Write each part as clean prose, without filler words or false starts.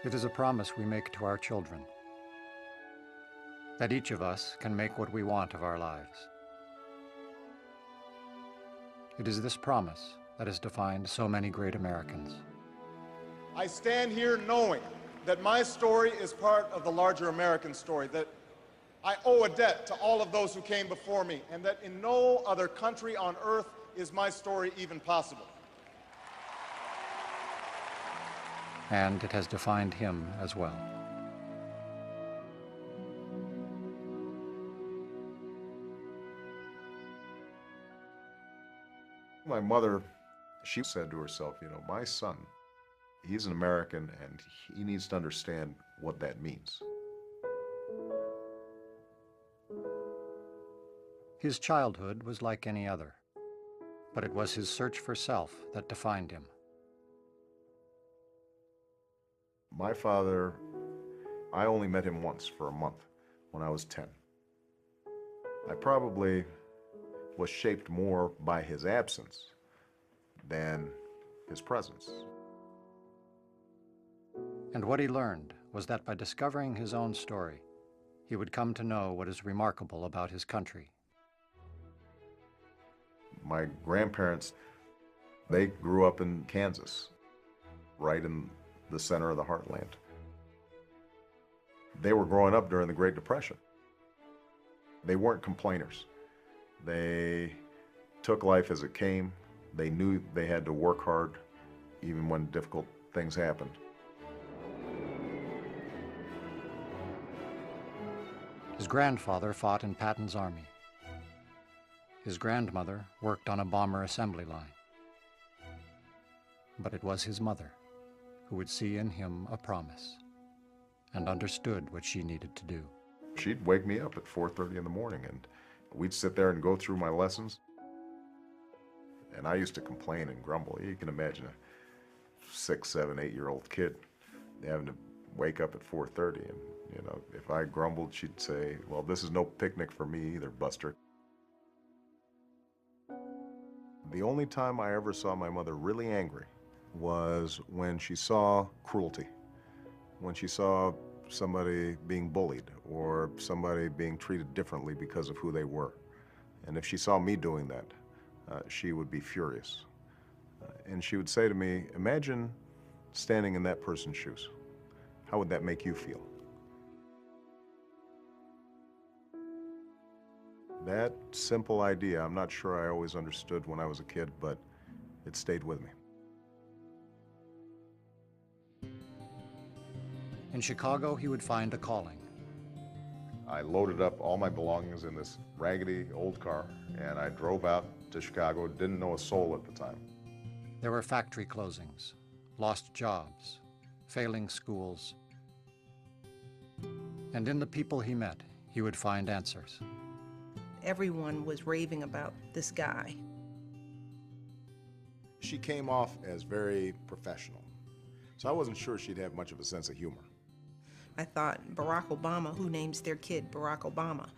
It is a promise we make to our children, that each of us can make what we want of our lives. It is this promise that has defined so many great Americans. I stand here knowing that my story is part of the larger American story, that I owe a debt to all of those who came before me, and that in no other country on earth is my story even possible. And it has defined him as well. My mother, she said to herself, you know, my son, he's an American and he needs to understand what that means. His childhood was like any other, but it was his search for self that defined him. My father, I only met him once for a month when I was 10. I probably was shaped more by his absence than his presence. And what he learned was that by discovering his own story, he would come to know what is remarkable about his country. My grandparents, they grew up in Kansas, right in the center of the heartland. They were growing up during the Great Depression. They weren't complainers. They took life as it came. They knew they had to work hard even when difficult things happened. His grandfather fought in Patton's army. His grandmother worked on a bomber assembly line. But it was his mother who would see in him a promise and understood what she needed to do. She'd wake me up at 4:30 in the morning and we'd sit there and go through my lessons. And I used to complain and grumble. You can imagine a 6, 7, 8-year-old kid having to wake up at 4:30. And, you know, if I grumbled, she'd say, well, this is no picnic for me either, Buster. The only time I ever saw my mother really angry was when she saw cruelty, when she saw somebody being bullied or somebody being treated differently because of who they were. And if she saw me doing that, she would be furious. And she would say to me, imagine standing in that person's shoes. How would that make you feel? That simple idea, I'm not sure I always understood when I was a kid, but it stayed with me. In Chicago, he would find a calling. I loaded up all my belongings in this raggedy old car, and I drove out to Chicago. Didn't know a soul at the time. There were factory closings, lost jobs, failing schools. And in the people he met, he would find answers. Everyone was raving about this guy. She came off as very professional, so I wasn't sure she'd have much of a sense of humor. I thought, Barack Obama, who names their kid Barack Obama?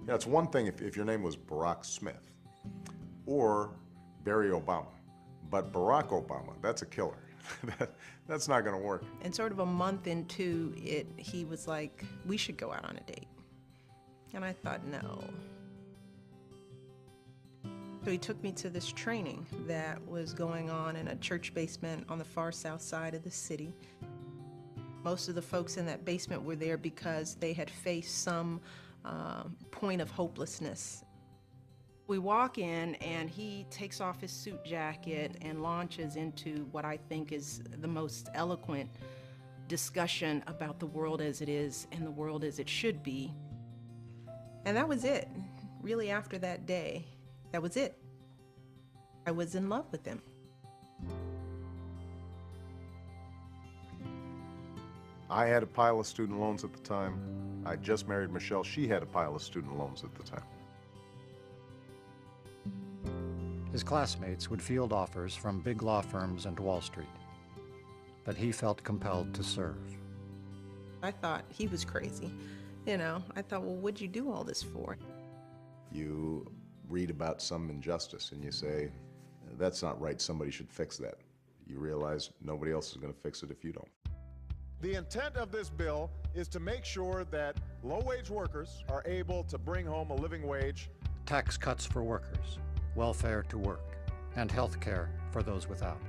Yeah, it's one thing if your name was Barack Smith or Barry Obama, but Barack Obama, that's a killer. That's not going to work. And sort of a month into it, he was like, we should go out on a date. And I thought, no. So he took me to this training that was going on in a church basement on the far south side of the city. Most of the folks in that basement were there because they had faced some point of hopelessness. We walk in and he takes off his suit jacket and launches into what I think is the most eloquent discussion about the world as it is and the world as it should be. And that was it. Really, after that day, that was it. I was in love with him. I had a pile of student loans at the time. I just married Michelle. She had a pile of student loans at the time. His classmates would field offers from big law firms and Wall Street, but he felt compelled to serve. I thought he was crazy. You know, I thought, well, what'd you do all this for? You read about some injustice and you say, that's not right, somebody should fix that. You realize nobody else is going to fix it if you don't. The intent of this bill is to make sure that low-wage workers are able to bring home a living wage. Tax cuts for workers, welfare to work, and health care for those without.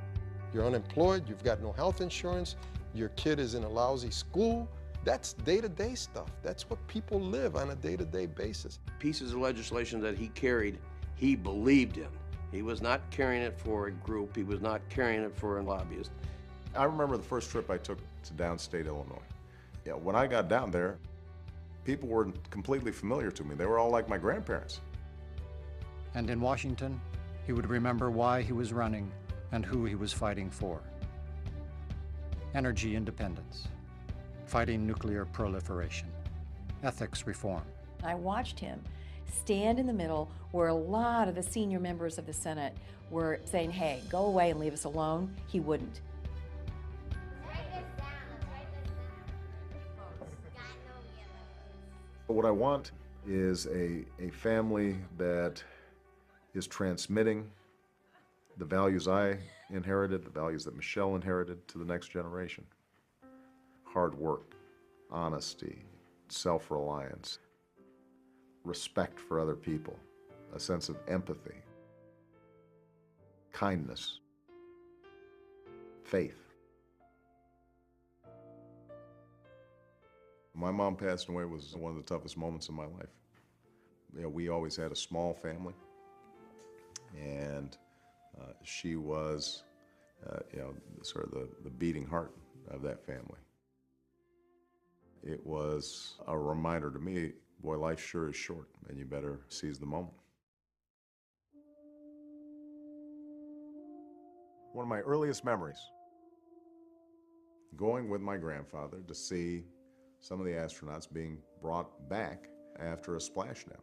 You're unemployed, you've got no health insurance, your kid is in a lousy school. That's day-to-day stuff. That's what people live on a day-to-day basis. Pieces of legislation that he carried, he believed in. He was not carrying it for a group. He was not carrying it for a lobbyist. I remember the first trip I took to downstate Illinois. Yeah, when I got down there, people were completely familiar to me. They were all like my grandparents. And in Washington, he would remember why he was running and who he was fighting for. Energy independence, fighting nuclear proliferation, ethics reform. I watched him stand in the middle where a lot of the senior members of the Senate were saying, hey, go away and leave us alone. He wouldn't. What I want is a family that is transmitting the values I inherited, the values that Michelle inherited to the next generation. Hard work, honesty, self-reliance, respect for other people, a sense of empathy, kindness, faith. My mom passing away was one of the toughest moments of my life. You know, we always had a small family, and she was, sort of the beating heart of that family. It was a reminder to me, boy, life sure is short, and you better seize the moment. One of my earliest memories, going with my grandfather to see some of the astronauts being brought back after a splashdown.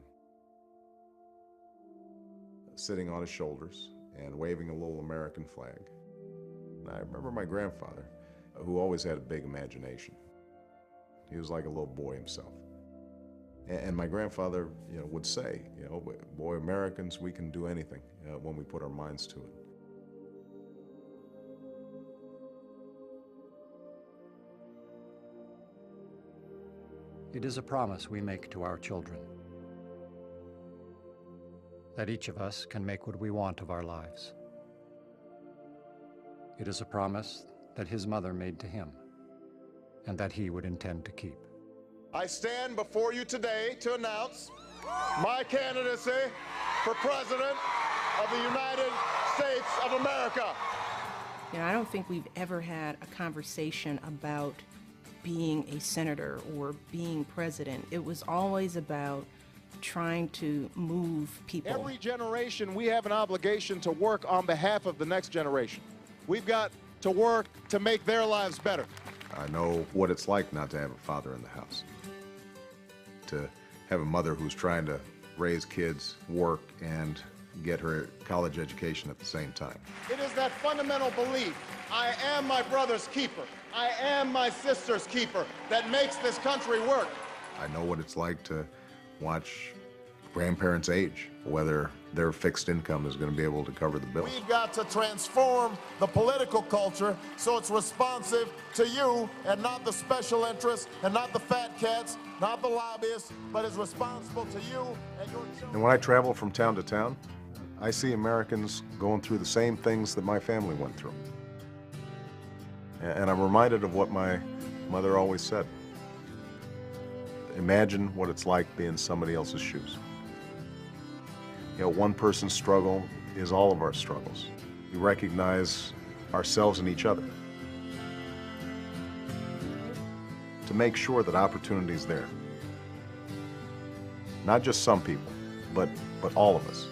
Sitting on his shoulders and waving a little American flag. And I remember my grandfather, who always had a big imagination. He was like a little boy himself. And my grandfather, would say, boy, Americans, we can do anything when we put our minds to it. It is a promise we make to our children, that each of us can make what we want of our lives. It is a promise that his mother made to him, and that he would intend to keep. I stand before you today to announce my candidacy for President of the United States of America. I don't think we've ever had a conversation about being a senator or being president. It was always about trying to move people. Every generation, we have an obligation to work on behalf of the next generation. We've got to work to make their lives better. I know what it's like not to have a father in the house. To have a mother who's trying to raise kids, work, and get her college education at the same time. It is that fundamental belief, I am my brother's keeper, I am my sister's keeper, that makes this country work. I know what it's like to watch grandparents age, whether their fixed income is going to be able to cover the bill. We've got to transform the political culture so it's responsive to you and not the special interests and not the fat cats, not the lobbyists, but is responsible to you and your children. And when I travel from town to town, I see Americans going through the same things that my family went through. And I'm reminded of what my mother always said. Imagine what it's like being in somebody else's shoes. One person's struggle is all of our struggles. We recognize ourselves and each other. To make sure that opportunity is there. Not just some people, but all of us.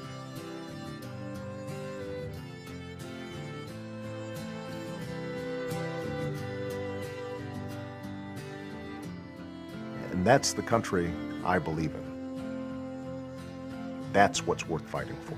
And that's the country I believe in. That's what's worth fighting for.